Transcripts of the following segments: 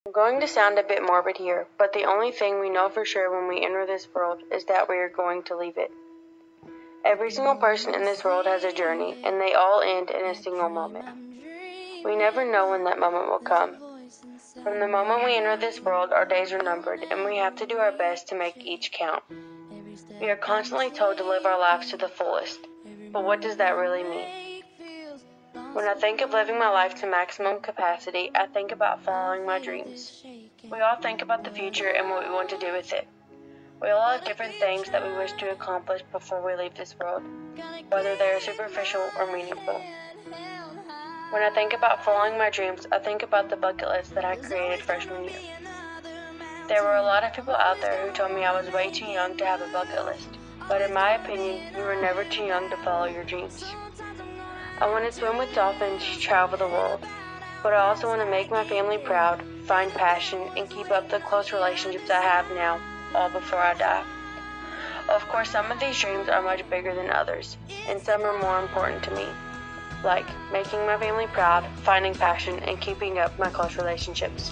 I'm going to sound a bit morbid here, but the only thing we know for sure when we enter this world is that we are going to leave it. Every single person in this world has a journey, and they all end in a single moment. We never know when that moment will come. From the moment we enter this world, our days are numbered, and we have to do our best to make each count. We are constantly told to live our lives to the fullest, but what does that really mean? When I think of living my life to maximum capacity, I think about following my dreams. We all think about the future and what we want to do with it. We all have different things that we wish to accomplish before we leave this world, whether they are superficial or meaningful. When I think about following my dreams, I think about the bucket list that I created freshman year. There were a lot of people out there who told me I was way too young to have a bucket list, but in my opinion, you were never too young to follow your dreams. I want to swim with dolphins, travel the world, but I also want to make my family proud, find passion, and keep up the close relationships I have now, all before I die. Of course, some of these dreams are much bigger than others, and some are more important to me, like making my family proud, finding passion, and keeping up my close relationships.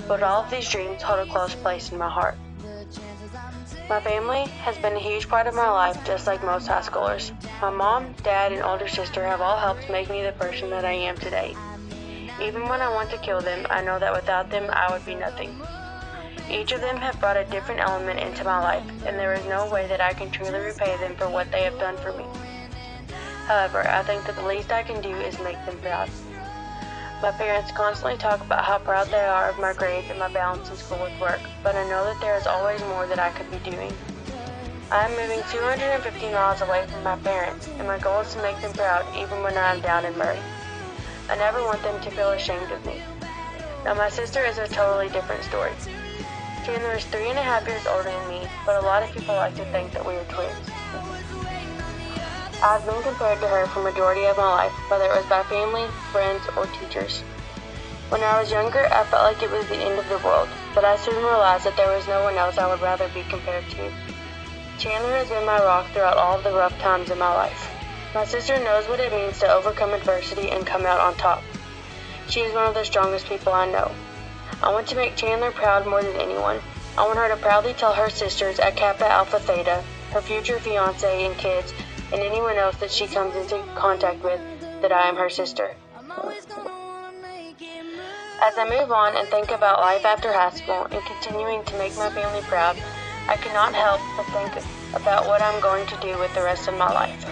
But all of these dreams hold a close place in my heart. My family has been a huge part of my life, just like most high schoolers. My mom, dad, and older sister have all helped make me the person that I am today. Even when I want to kill them, I know that without them, I would be nothing. Each of them have brought a different element into my life, and there is no way that I can truly repay them for what they have done for me. However, I think that the least I can do is make them proud. My parents constantly talk about how proud they are of my grades and my balance in school with work, but I know that there is always more that I could be doing. I am moving 250 miles away from my parents, and my goal is to make them proud even when I am down in Murray. I never want them to feel ashamed of me. Now, my sister is a totally different story. Chandler is 3.5 years older than me, but a lot of people like to think that we are twins. I've been compared to her for the majority of my life, whether it was by family, friends, or teachers. When I was younger, I felt like it was the end of the world, but I soon realized that there was no one else I would rather be compared to. Chandler has been my rock throughout all of the rough times in my life. My sister knows what it means to overcome adversity and come out on top. She is one of the strongest people I know. I want to make Chandler proud more than anyone. I want her to proudly tell her sisters at Kappa Alpha Theta, her future fiancé and kids, and anyone else that she comes into contact with, that I am her sister. As I move on and think about life after high school and continuing to make my family proud, I cannot help but think about what I'm going to do with the rest of my life.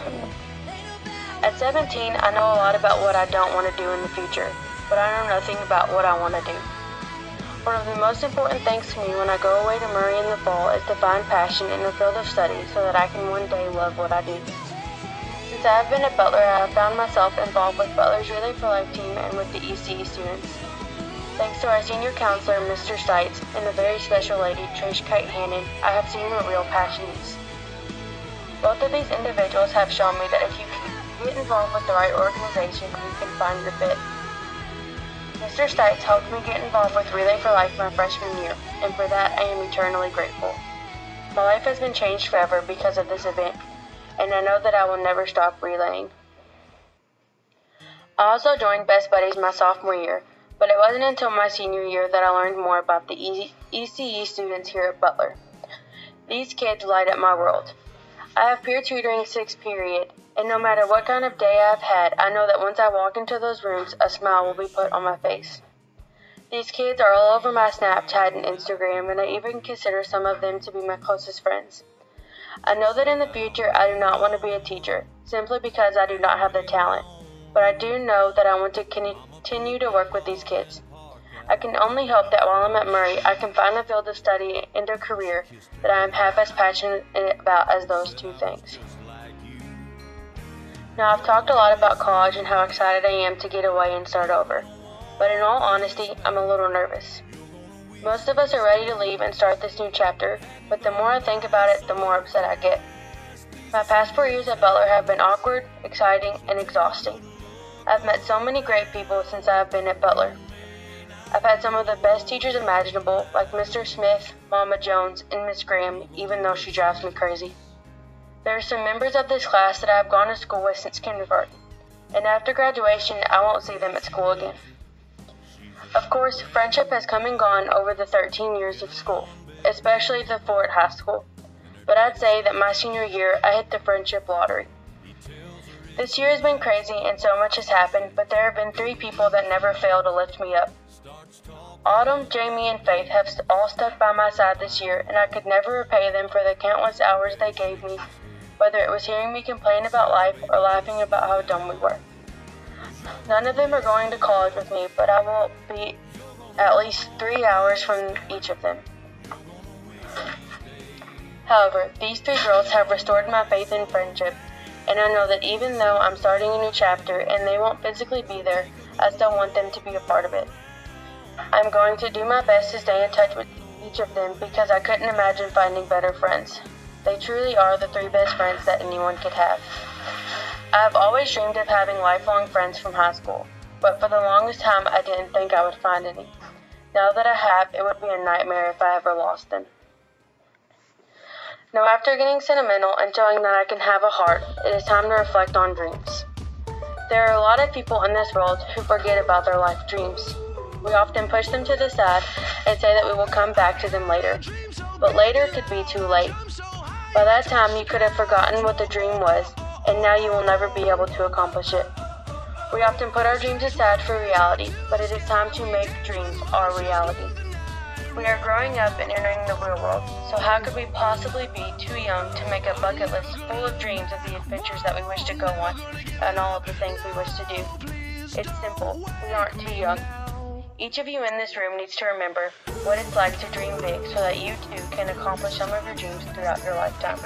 At 17, I know a lot about what I don't want to do in the future, but I know nothing about what I want to do. One of the most important things to me when I go away to Murray in the fall is to find passion in the field of study so that I can one day love what I do. Since I have been at Butler, I have found myself involved with Butler's Relay for Life team and with the ECE students. Thanks to our senior counselor, Mr. Seitz, and the very special lady, Trish Kite Hannon, I have seen what real passion is. Both of these individuals have shown me that if you get involved with the right organization, you can find your fit. Mr. Stites helped me get involved with Relay for Life my freshman year, and for that I am eternally grateful. My life has been changed forever because of this event, and I know that I will never stop relaying. I also joined Best Buddies my sophomore year, but it wasn't until my senior year that I learned more about the ECE students here at Butler. These kids light up my world. I have peer tutoring 6th period, and no matter what kind of day I've had, I know that once I walk into those rooms, a smile will be put on my face. These kids are all over my Snapchat and Instagram, and I even consider some of them to be my closest friends. I know that in the future I do not want to be a teacher, simply because I do not have the talent, but I do know that I want to continue to work with these kids. I can only hope that while I'm at Murray, I can find a field of study and a career that I am half as passionate about as those two things. Now, I've talked a lot about college and how excited I am to get away and start over, but in all honesty, I'm a little nervous. Most of us are ready to leave and start this new chapter, but the more I think about it, the more upset I get. My past 4 years at Butler have been awkward, exciting, and exhausting. I've met so many great people since I have been at Butler. I've had some of the best teachers imaginable, like Mr. Smith, Mama Jones, and Miss Graham, even though she drives me crazy. There are some members of this class that I have gone to school with since kindergarten, and after graduation, I won't see them at school again. Of course, friendship has come and gone over the 13 years of school, especially the 4 at high school. But I'd say that my senior year, I hit the friendship lottery. This year has been crazy and so much has happened, but there have been 3 people that never fail to lift me up. Autumn, Jamie, and Faith have all stuck by my side this year, and I could never repay them for the countless hours they gave me, whether it was hearing me complain about life or laughing about how dumb we were. None of them are going to college with me, but I will be at least 3 hours from each of them. However, these 3 girls have restored my faith in friendship, and I know that even though I'm starting a new chapter and they won't physically be there, I still want them to be a part of it. I'm going to do my best to stay in touch with each of them because I couldn't imagine finding better friends. They truly are the 3 best friends that anyone could have. I've always dreamed of having lifelong friends from high school, but for the longest time I didn't think I would find any. Now that I have, it would be a nightmare if I ever lost them. Now, after getting sentimental and showing that I can have a heart, it is time to reflect on dreams. There are a lot of people in this world who forget about their life dreams. We often push them to the side and say that we will come back to them later. But later could be too late. By that time, you could have forgotten what the dream was, and now you will never be able to accomplish it. We often put our dreams aside for reality, but it is time to make dreams our reality. We are growing up and entering the real world, so how could we possibly be too young to make a bucket list full of dreams of the adventures that we wish to go on, and all of the things we wish to do? It's simple. We aren't too young. Each of you in this room needs to remember what it's like to dream big so that you too can accomplish some of your dreams throughout your lifetime.